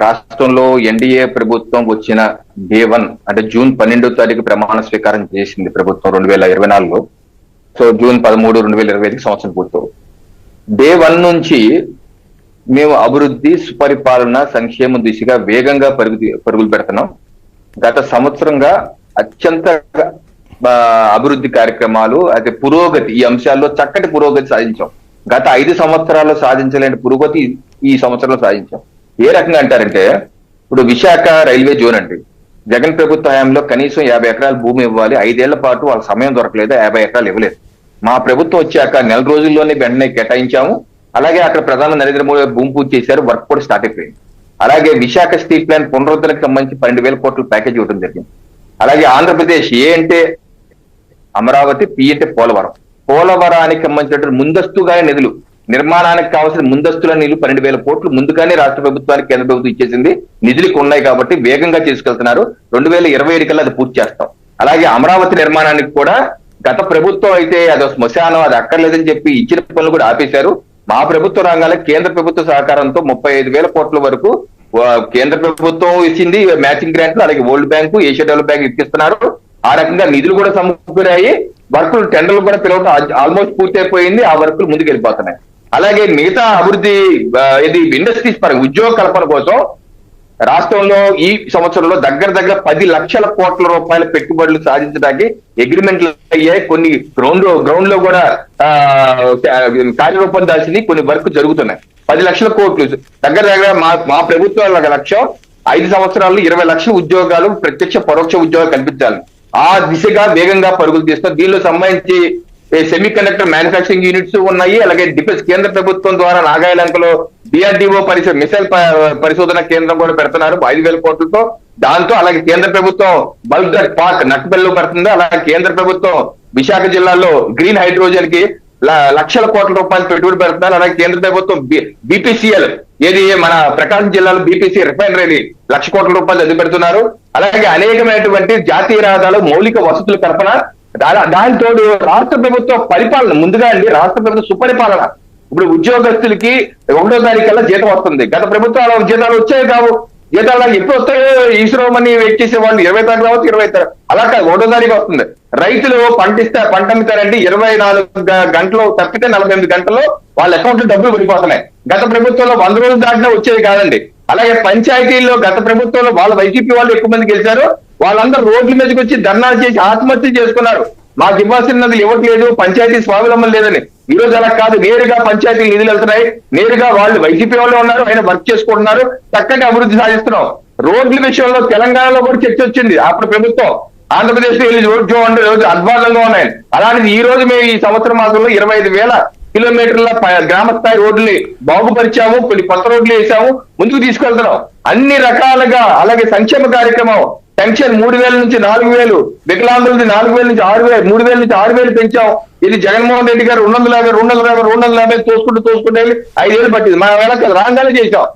రాష్ట్రంలో ఎన్డీఏ ప్రభుత్వం వచ్చిన డే 1 అంటే జూన్ 12వ తారీఖు ప్రమాణ స్వీకారం చేసింది ప్రభుత్వం 2024లో. సో జూన్ 13, 2025 సంవత్సరం పూర్తవు. డే 1 నుంచి మేము అభివృద్ధి, సుపరిపాలన, సంక్షేమ దిశగా వేగంగా పరుగులు పెడుతున్నాం. గత సంవత్సరంగా అత్యంత అభివృద్ధి కార్యక్రమాలు, అయితే పురోగతి, ఈ అంశాల్లో చక్కటి పురోగతి సాధించాం. గత 5 సంవత్సరాల్లో సాధించలేని పురోగతి ఈ సంవత్సరంలో సాధించాం. ఏ రకంగా అంటారంటే, ఇప్పుడు విశాఖ రైల్వే జోన్ అండి, జగన్ ప్రభుత్వ హయాంలో కనీసం 50 ఎకరాల భూమి ఇవ్వాలి, 5 ఏళ్ల పాటు వాళ్ళ సమయం దొరకలేదు, 50 ఎకరాలు ఇవ్వలేదు. మా ప్రభుత్వం వచ్చాక నెల రోజుల్లోనే వెంటనే కేటాయించాము. అలాగే అక్కడ ప్రధాని నరేంద్ర మోడీ భూమి పూజ చేశారు, వర్క్ కూడా స్టార్ట్ అయిపోయింది. అలాగే విశాఖ స్టీల్ ప్లాంట్ పునరుద్ధరణకు సంబంధించి 12,000 కోట్ల ప్యాకేజ్ ఇవ్వడం జరిగింది. అలాగే ఆంధ్రప్రదేశ్ ఏ అంటే అమరావతి, పి అంటే పోలవరం. పోలవరానికి సంబంధించినటువంటి ముందస్తుగా నిధులు, నిర్మాణానికి కావాల్సిన ముందస్తుల నిధులు 12,000 కోట్లు ముందుగానే రాష్ట్ర ప్రభుత్వానికి కేంద్ర ప్రభుత్వం ఇచ్చేసింది. నిధులకు ఉన్నాయి కాబట్టి వేగంగా చేసుకెళ్తున్నారు. 2027 కల్లా అది పూర్తి చేస్తాం. అలాగే అమరావతి నిర్మాణానికి కూడా గత ప్రభుత్వం అయితే అదో శ్మశానం, అది అక్కర్లేదని చెప్పి ఇచ్చిన పనులు కూడా ఆపేశారు. మా ప్రభుత్వ రంగాలకు కేంద్ర ప్రభుత్వ సహకారంతో 35,000 కోట్ల వరకు కేంద్ర ప్రభుత్వం ఇచ్చింది మ్యాచింగ్ గ్రాంట్లు. అలాగే world bank, Asia develop bank ఇప్పిస్తున్నారు. ఆ రకంగా నిధులు కూడా సమకూరాయి. వర్కులు, టెండర్లు కూడా పిలవడం ఆల్మోస్ట్ పూర్తి అయిపోయింది. ఆ వర్కులు ముందుకు వెళ్ళిపోతున్నాయి. అలాగే మిగతా అభివృద్ధి, ఇది ఇండస్ట్రీస్ పరంగా ఉద్యోగ కల్పన కోసం రాష్ట్రంలో ఈ సంవత్సరంలో దగ్గర 10 లక్షల కోట్ల రూపాయల పెట్టుబడులు సాధించడానికి అగ్రిమెంట్లు అయ్యాయి. కొన్ని గ్రౌండ్ లో కూడా కార్యరూపం దాల్చింది, కొన్ని వర్క్ జరుగుతున్నాయి. 10 లక్షల కోట్లు దగ్గర మా ప్రభుత్వాల లక్ష్యం 5 సంవత్సరాల్లో 20 లక్షల ఉద్యోగాలు, ప్రత్యక్ష పరోక్ష ఉద్యోగాలు కల్పించాలి. ఆ దిశగా వేగంగా పరుగులు తీస్తాం. దీనిలో సంబంధించి సెమీ కండక్టర్ మ్యానుఫాక్చరింగ్ యూనిట్స్ ఉన్నాయి. అలాగే డిఫెన్స్ కేంద్ర ప్రభుత్వం ద్వారా నాగాయలంకలో డిఆర్డిఓ మిసైల్ పరిశోధన కేంద్రం కూడా పెడుతున్నారు 5,000 కోట్లతో. దాంతో అలాగే కేంద్ర ప్రభుత్వం బల్క్ డ్రగ్ పార్క్ నక్కబెల్లో పెడుతుంది. అలాగే కేంద్ర ప్రభుత్వం విశాఖ జిల్లాలో గ్రీన్ హైడ్రోజన్ కి లక్షల కోట్ల రూపాయలు పెట్టుబడి పెడుతున్నారు. అలాగే కేంద్ర ప్రభుత్వం బీపీసీఎల్, ఏది మన ప్రకాశం జిల్లాలో బీపీసీ రిఫైనరీ 1,00,000 కోట్ల రూపాయలు అది పెడుతున్నారు. అలాగే అనేకమైనటువంటి జాతీయ రహదారులు, మౌలిక వసతుల కల్పన, దానితోడు రాష్ట్ర ప్రభుత్వ పరిపాలన, ముందుగా అండి రాష్ట్ర ప్రభుత్వ సుపరిపాలన. ఇప్పుడు ఉద్యోగస్తులకి 1వ తారీఖు కల్లా జీతం వస్తుంది. గత ప్రభుత్వాల జీతాలు వచ్చాయి కావు. జీతాలు ఎప్పుడు వస్తాయో ఈశ్వరమని వెయిట్ చేసే వాళ్ళు 20 తారీఖు రావచ్చు, 20 అలా కాదు 1వ తారీఖు వస్తుంది. రైతులు పంట అమ్ముతారండి, 24 గంటలు తప్పితే 48 గంటల్లో వాళ్ళ అకౌంట్ లో డబ్బులు పడిపోతున్నాయి. గత ప్రభుత్వంలో 100 రోజులు దాటినా వచ్చేది కాదండి. అలాగే పంచాయతీల్లో గత ప్రభుత్వంలో వాళ్ళ వైసీపీ వాళ్ళు ఎక్కువ మంది గెలిచారు. వాళ్ళందరూ రోడ్ల మీదకి వచ్చి ధర్నాలు చేసి ఆత్మహత్య చేసుకున్నారు. మాకు ఇవ్వాల్సిన నిధులు ఇవ్వట్లేదు, పంచాయతీ స్వావలంబన లేదని. ఈ రోజు అలా కాదు, నేరుగా పంచాయతీ నిధులు వెళ్తున్నాయి. నేరుగా వాళ్ళు వైసీపీ వాళ్ళు ఉన్నారు, ఆయన వర్క్ చేసుకుంటున్నారు. చక్కటి అభివృద్ధి సాధిస్తున్నాం. రోడ్ల విషయంలో తెలంగాణలో కూడా చర్చ వచ్చింది. అప్పుడు ప్రభుత్వం ఆంధ్రప్రదేశ్ లో వెళ్ళి రోడ్ చూడండి, రోజు అధ్వానంగా ఉన్నాయి. అలాంటిది ఈ రోజు మేము ఈ సంవత్సరం మాసంలో 25,000 కిలోమీటర్ల గ్రామ స్థాయి రోడ్లని బాగుపరిచాము, కొన్ని కొత్త రోడ్లు వేసాము, ముందుకు తీసుకెళ్తున్నాం అన్ని రకాలుగా. అలాగే సంక్షేమ కార్యక్రమం, పెన్షన్ 3,000 నుంచి 4,000, వికలాంగులది 4,000 నుంచి 6,000, 3,000 నుంచి 6,000 పెంచాం. ఇది జగన్మోహన్ రెడ్డి గారు 250 తోసుకుంటూ 5 ఏళ్ళు పట్టింది. మా వెనక రాగానే చేశాం.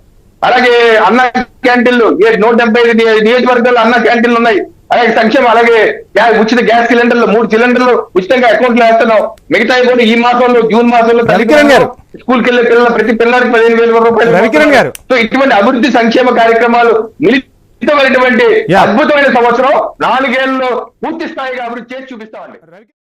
అలాగే అన్న క్యాంటీన్లు 175 నియోజకవర్గాల్లో అన్న క్యాంటీన్లు ఉన్నాయి. అలాగే సంక్షేమం, అలాగే ఉచిత గ్యాస్ సిలిండర్లు 3 సిలిండర్లు ఉచితంగా అకౌంట్ లో వేస్తున్నాం. మిగతా కూడా ఈ మాసంలో జూన్ మాసంలో స్కూల్కి వెళ్ళే పిల్లలు ప్రతి పిల్లలకి 15,000 రూపాయలు. సో ఇటువంటి అభివృద్ధి సంక్షేమ కార్యక్రమాలు మిలితమైనటువంటి అద్భుతమైన సంవత్సరం. 4 ఏళ్లలో పూర్తి స్థాయిగా అభివృద్ధి చేసి చూపిస్తామండి.